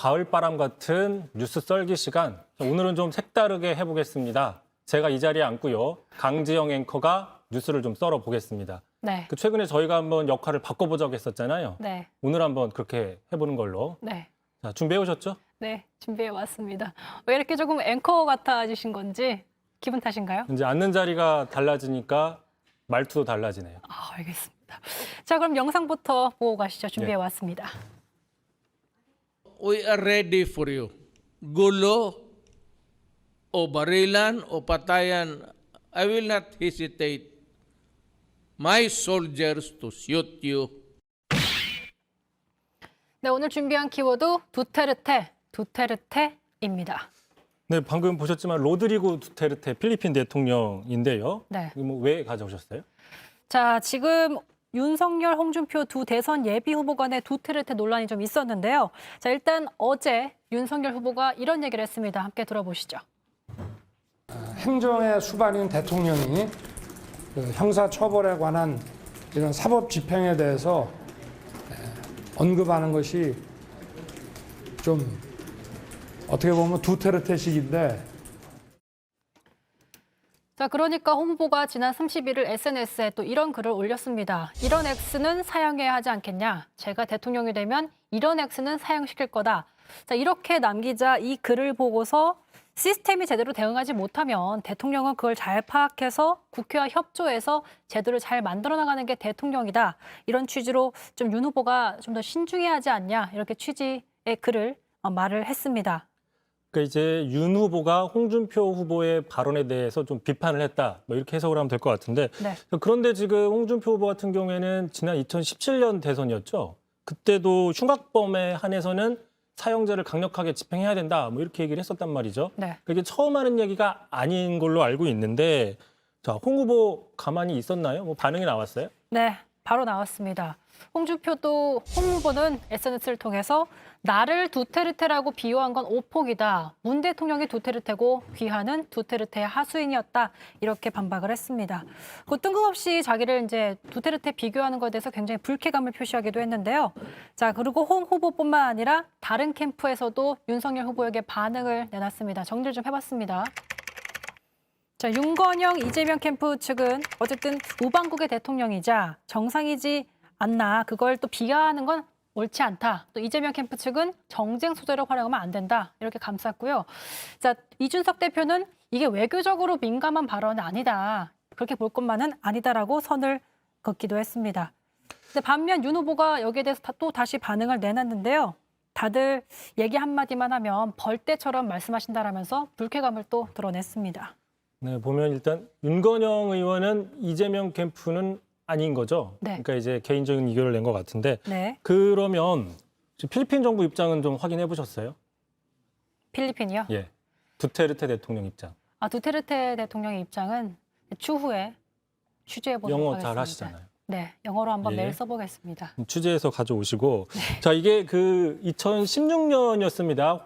가을바람 같은 뉴스 썰기 시간. 오늘은 좀 색다르게 해보겠습니다. 제가 이 자리에 앉고요. 강지영 앵커가 뉴스를 좀 썰어보겠습니다. 네. 최근에 저희가 한번 역할을 바꿔보자고 했었잖아요. 네. 오늘 한번 그렇게 해보는 걸로. 네. 자, 준비해 오셨죠? 네. 준비해 왔습니다. 왜 이렇게 조금 앵커 같아지신 건지 기분 탓인가요? 이제 앉는 자리가 달라지니까 말투도 달라지네요. 아, 알겠습니다. 자, 그럼 영상부터 보고 가시죠. 준비해 왔습니다. We are ready for you. Gulo o barilan o patayan, I will not hesitate my soldiers to shoot you. 네, 오늘 준비한 키워드 두테르테입니다. 네, 방금 보셨지만 로드리고 두테르테 필리핀 대통령인데요. 네. 왜 가져오셨어요? 자, 지금 윤석열, 홍준표 두 대선 예비 후보 간의 두테르테 논란이 좀 있었는데요. 자, 일단 어제 윤석열 후보가 이런 얘기를 했습니다. 함께 들어보시죠. 행정의 수반인 대통령이 형사처벌에 관한 이런 사법 집행에 대해서 언급하는 것이 좀 어떻게 보면 두테르테식인데. 자, 그러니까 홍 후보가 지난 31일 SNS에 또 이런 글을 올렸습니다. 이런 X는 사형해야 하지 않겠냐. 제가 대통령이 되면 이런 X는 사형시킬 거다. 자, 이렇게 남기자 이 글을 보고서 시스템이 제대로 대응하지 못하면 대통령은 그걸 잘 파악해서 국회와 협조해서 제도를 잘 만들어 나가는 게 대통령이다. 이런 취지로 좀 윤 후보가 좀 더 신중해야 하지 않냐. 이렇게 취지의 글을 말을 했습니다. 그러니까 이제 윤 후보가 홍준표 후보의 발언에 대해서 좀 비판을 했다. 뭐 이렇게 해석을 하면 될 것 같은데. 네. 그런데 지금 홍준표 후보 같은 경우에는 지난 2017년 대선이었죠. 그때도 흉악범에 한해서는 사형제를 강력하게 집행해야 된다. 뭐 이렇게 얘기를 했었단 말이죠. 네. 그게 처음 하는 얘기가 아닌 걸로 알고 있는데, 자, 홍 후보 가만히 있었나요? 뭐 반응이 나왔어요? 네, 바로 나왔습니다. 홍준표도 홍 후보는 SNS를 통해서 나를 두테르테라고 비유한 건 오폭이다. 문 대통령이 두테르테고 귀하는 두테르테의 하수인이었다. 이렇게 반박을 했습니다. 그 뜬금없이 자기를 이제 두테르테 비교하는 것에 대해서 굉장히 불쾌감을 표시하기도 했는데요. 자, 그리고 홍 후보뿐만 아니라 다른 캠프에서도 윤석열 후보에게 반응을 내놨습니다. 정리를 좀 해봤습니다. 자, 윤건영, 이재명 캠프 측은 어쨌든 우방국의 대통령이자 정상이지 않나. 그걸 또 비하하는 건 옳지 않다. 또 이재명 캠프 측은 정쟁 소재로 활용하면 안 된다. 이렇게 감쌌고요. 자, 이준석 대표는 이게 외교적으로 민감한 발언은 아니다. 그렇게 볼 것만은 아니다라고 선을 긋기도 했습니다. 근데 반면 윤 후보가 여기에 대해서 또 다시 반응을 내놨는데요. 다들 얘기 한마디만 하면 벌떼처럼 말씀하신다라면서 불쾌감을 또 드러냈습니다. 네, 보면 일단 윤건영 의원은 이재명 캠프는 아닌 거죠. 네. 그러니까 이제 개인적인 의견을 낸 것 같은데. 네. 그러면 필리핀 정부 입장은 좀 확인해 보셨어요? 필리핀이요? 예. 두테르테 대통령 입장. 아, 두테르테 대통령의 입장은 추후에 취재해 보도록 영어 하겠습니다. 잘 하시잖아요. 네, 영어로 한번 예. 메일 써보겠습니다. 취재해서 가져오시고. 자, 이게 그 2016년이었습니다.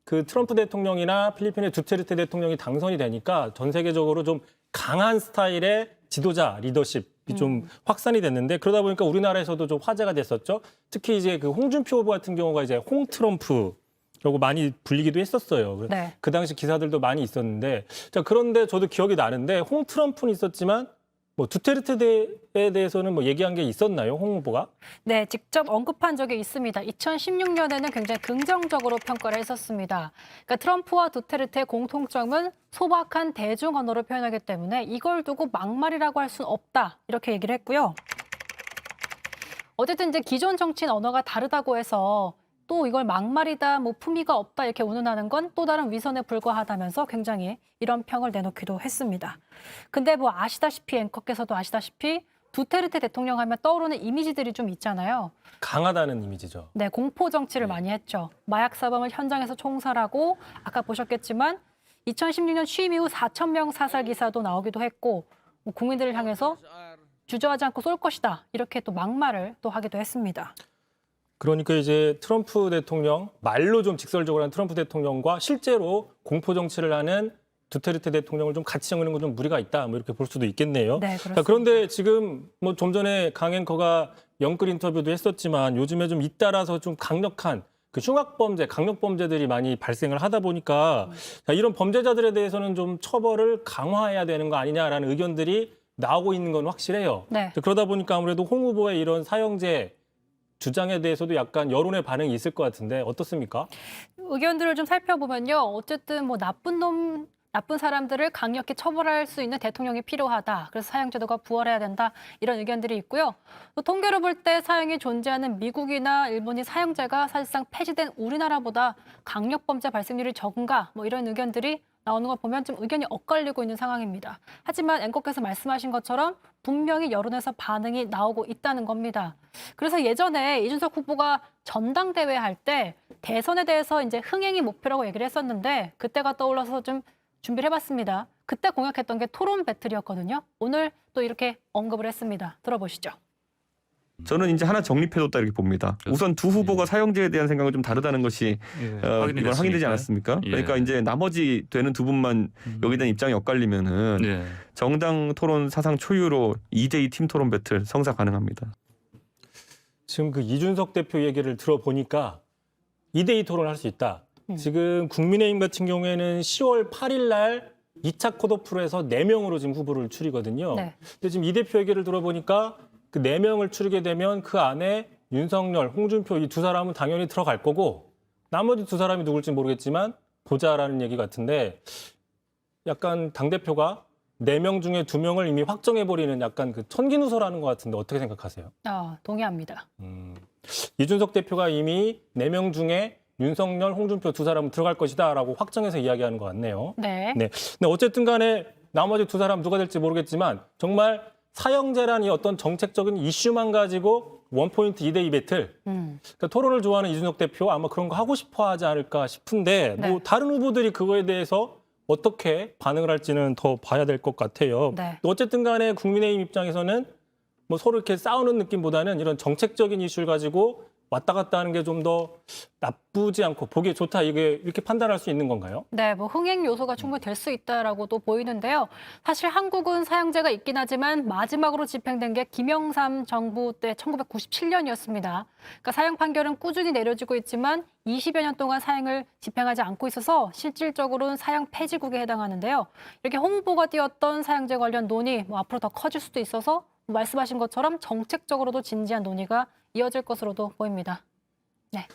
그 트럼프 대통령이나 필리핀의 두테르테 대통령이 당선이 되니까 전 세계적으로 좀 강한 스타일의 지도자 리더십이 좀 확산이 됐는데, 그러다 보니까 우리나라에서도 좀 화제가 됐었죠. 특히 이제 그 홍준표 후보 같은 경우가 이제 홍 트럼프라고 많이 불리기도 했었어요. 네. 그 당시 기사들도 많이 있었는데, 자, 그런데 저도 기억이 나는데 홍 트럼프는 있었지만 뭐 두테르테에 대해서는 뭐 얘기한 게 있었나요, 홍 후보가? 네, 직접 언급한 적이 있습니다. 2016년에는 굉장히 긍정적으로 평가를 했었습니다. 그러니까 트럼프와 두테르테의 공통점은 소박한 대중 언어로 표현하기 때문에 이걸 두고 막말이라고 할 수는 없다. 이렇게 얘기를 했고요. 어쨌든 이제 기존 정치인 언어가 다르다고 해서 또 이걸 막말이다, 뭐 품위가 없다 이렇게 운운하는 건 또 다른 위선에 불과하다면서 굉장히 이런 평을 내놓기도 했습니다. 근데 뭐 아시다시피 앵커께서도 아시다시피 두테르테 대통령 하면 떠오르는 이미지들이 좀 있잖아요. 강하다는 이미지죠. 네, 공포 정치를 많이 했죠. 마약 사범을 현장에서 총살하고 아까 보셨겠지만 2016년 취임 이후 4,000명 사살 기사도 나오기도 했고 뭐 국민들을 향해서 주저하지 않고 쏠 것이다. 이렇게 또 막말을 또 하기도 했습니다. 그러니까 이제 트럼프 대통령, 말로 좀 직설적으로 하는 트럼프 대통령과 실제로 공포 정치를 하는 두테르테 대통령을 좀 같이 정하는 건 좀 무리가 있다. 뭐 이렇게 볼 수도 있겠네요. 네, 그렇습니다. 자, 그런데 지금 뭐 좀 전에 강 앵커가 영끌 인터뷰도 했었지만 요즘에 좀 잇따라서 좀 강력한 그 흉악범죄, 강력범죄들이 많이 발생을 하다 보니까 자, 이런 범죄자들에 대해서는 좀 처벌을 강화해야 되는 거 아니냐라는 의견들이 나오고 있는 건 확실해요. 네. 그러다 보니까 아무래도 홍 후보의 이런 사형제 주장에 대해서도 약간 여론의 반응이 있을 것 같은데 어떻습니까? 의견들을 좀 살펴보면요. 어쨌든 뭐 나쁜 사람들을 강력히 처벌할 수 있는 대통령이 필요하다. 그래서 사형제도가 부활해야 된다. 이런 의견들이 있고요. 또 통계로 볼 때 사형이 존재하는 미국이나 일본이 사형제가 사실상 폐지된 우리나라보다 강력범죄 발생률이 적은가? 뭐 이런 의견들이 나오는 걸 보면 좀 의견이 엇갈리고 있는 상황입니다. 하지만 앵커께서 말씀하신 것처럼 분명히 여론에서 반응이 나오고 있다는 겁니다. 그래서 예전에 이준석 후보가 전당대회 할 때 대선에 대해서 이제 흥행이 목표라고 얘기를 했었는데 그때가 떠올라서 좀 준비를 해봤습니다. 그때 공약했던 게 토론 배틀이었거든요. 오늘 또 이렇게 언급을 했습니다. 들어보시죠. 저는 이제 하나 정립해뒀다 이렇게 봅니다. 우선 두 후보가 사형제에 대한 생각은 좀 다르다는 것이 이번 확인되지 않았습니까? 예. 그러니까 이제 나머지 되는 두 분만 여기에 대한 입장이 엇갈리면은 네. 정당 토론 사상 초유로 2대2 팀 토론 배틀 성사 가능합니다. 지금 그 이준석 대표 얘기를 들어보니까 2대2 토론을 할 수 있다. 지금 국민의힘 같은 경우에는 10월 8일 날 2차 컷오프로 4명으로 지금 후보를 추리거든요. 네. 근데 지금 이 대표 얘기를 들어보니까 그 4명을 추리게 되면 그 안에 윤석열, 홍준표 이 두 사람은 당연히 들어갈 거고 나머지 두 사람이 누굴지 모르겠지만 보자라는 얘기 같은데 약간 당대표가 4명 중에 2명을 이미 확정해버리는 약간 그 천기누설하는 것 같은데 어떻게 생각하세요? 동의합니다. 이준석 대표가 이미 4명 중에 윤석열, 홍준표 두 사람은 들어갈 것이다라고 확정해서 이야기하는 것 같네요. 네. 네. 근데 어쨌든 간에 나머지 두 사람 누가 될지 모르겠지만 정말 사형제란 이 어떤 정책적인 이슈만 가지고 원포인트 2대2 배틀. 그러니까 토론을 좋아하는 이준석 대표 아마 그런 거 하고 싶어 하지 않을까 싶은데 네. 뭐 다른 후보들이 그거에 대해서 어떻게 반응을 할지는 더 봐야 될 것 같아요. 네. 어쨌든 간에 국민의힘 입장에서는 뭐 서로 이렇게 싸우는 느낌보다는 이런 정책적인 이슈를 가지고 왔다 갔다 하는 게 좀 더 나쁘지 않고 보기 좋다 이게 이렇게 판단할 수 있는 건가요? 네, 뭐 흥행 요소가 충분히 될 수 있다라고도 보이는데요. 사실 한국은 사형제가 있긴 하지만 마지막으로 집행된 게 김영삼 정부 때 1997년이었습니다. 그러니까 사형 판결은 꾸준히 내려지고 있지만 20여 년 동안 사형을 집행하지 않고 있어서 실질적으로는 사형 폐지국에 해당하는데요. 이렇게 홍 후보가 띄웠던 사형제 관련 논의 뭐 앞으로 더 커질 수도 있어서 말씀하신 것처럼 정책적으로도 진지한 논의가 이어질 것으로도 보입니다. 네,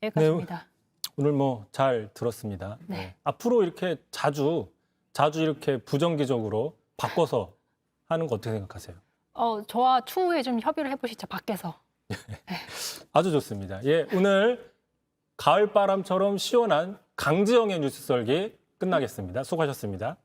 여기까지입니다. 오늘 뭐 잘 들었습니다. 네. 앞으로 이렇게 자주 이렇게 부정기적으로 바꿔서 하는 거 어떻게 생각하세요? 저와 추후에 좀 협의를 해보시죠, 밖에서. 아주 좋습니다. 예, 오늘 가을바람처럼 시원한 강지영의 뉴스 썰기 끝나겠습니다. 수고하셨습니다.